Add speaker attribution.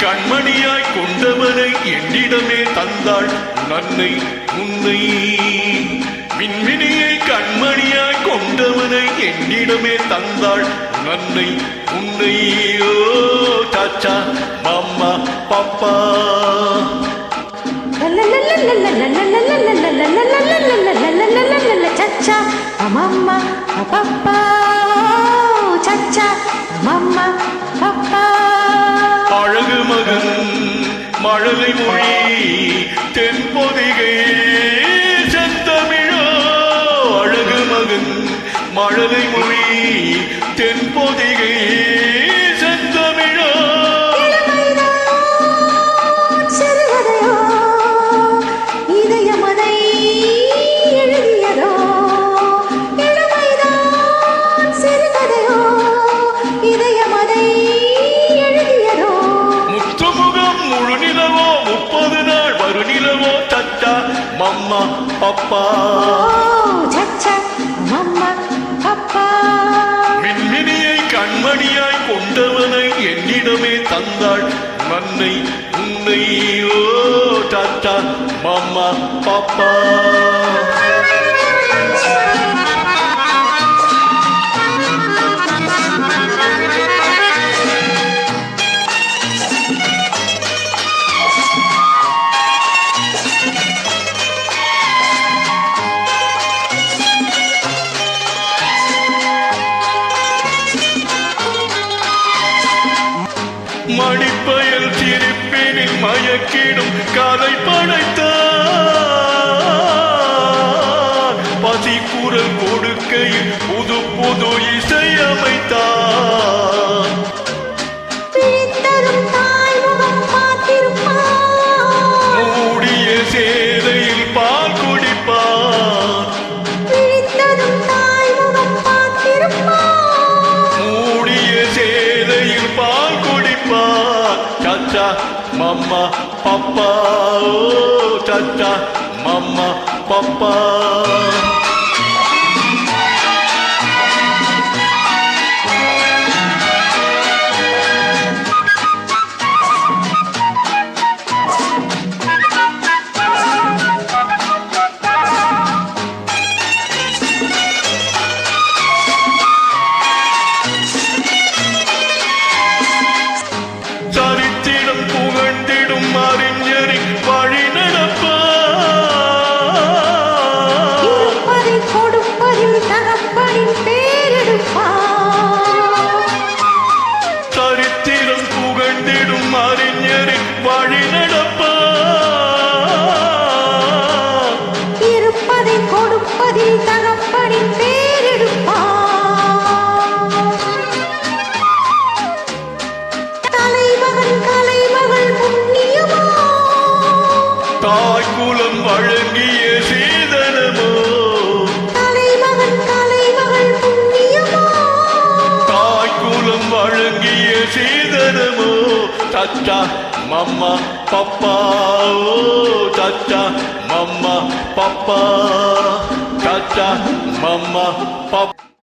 Speaker 1: கண்மணியாய் கொண்டவனை என்னிடமே தந்தாள் நன்னை உன்னை. மின்மினியை கண்மணியாய் கொண்டவனை என்னிடமே தந்தாள் நன்னை உன்னை. ஓ சாச்சா மாமா பாப்பா
Speaker 2: சச்சா மாமா பாப்பா சச்சா மாமா பாப்பா.
Speaker 1: அழகு மகன் மழலை மொழி தென்பொதிகை செந்தமிழோ. அழகு மகன் மழலை மொழி தென்பொதிகை செந்தமிழோ.
Speaker 2: இதயமதை எழுதியதோ இளமைதான் சிறுகதையோ. இதயமதை எழுதியதோ
Speaker 1: முத்துமுகம் முழு நிலவோ 30 நாள் வரு நிலவோ. சச்சா மம்மா பப்பா
Speaker 2: சச்சா மம்மா பப்பா.
Speaker 1: மின்மினியை கண்மணியாய் கொண்டவனை என்னிடமே தந்தாள் நன்னை உன்னை. ஓ டாட்டா மாமா பாப்பா. மணிப்பயல் சிரிப்பினில் மயக்கிடும் கதை படைத்தார். பசி குரல் கொடுக்கையில் புது புது இசையமைத்தார். மூடிய சேதையில் பால் குடிப்பார். மூடிய சேதையில் பால் குடிப்பார். சச்சா மம்மா பப்பா ஓ சச்சா மம்மா பப்பா. சரித்திடம் புகழ்ந்திடும் அறிஞரின் வழி நடப்பார்.
Speaker 2: கொடுப்பதில் தகப்பனின் பேரெடுப்பார்.
Speaker 1: சரித்திரம் புகழ்ந்திடும் அறிஞரின் வழி நடப்பார்.
Speaker 2: இருப்பதை கொடுப்பதில் தகப்பனின் பேரெடுப்பார். தலைமகள் புண்ணியமோ
Speaker 1: தாய்குலம் வழங்கிய சீதனமோ.
Speaker 2: தலைமகள் புண்ணியமோ
Speaker 1: தாய்குலம் வழங்கிய சீதனமோ. சச்சா மம்மா பப்பா ஓ சச்சா மம்மா பப்பா. சச்சா மம்மா பப்பா.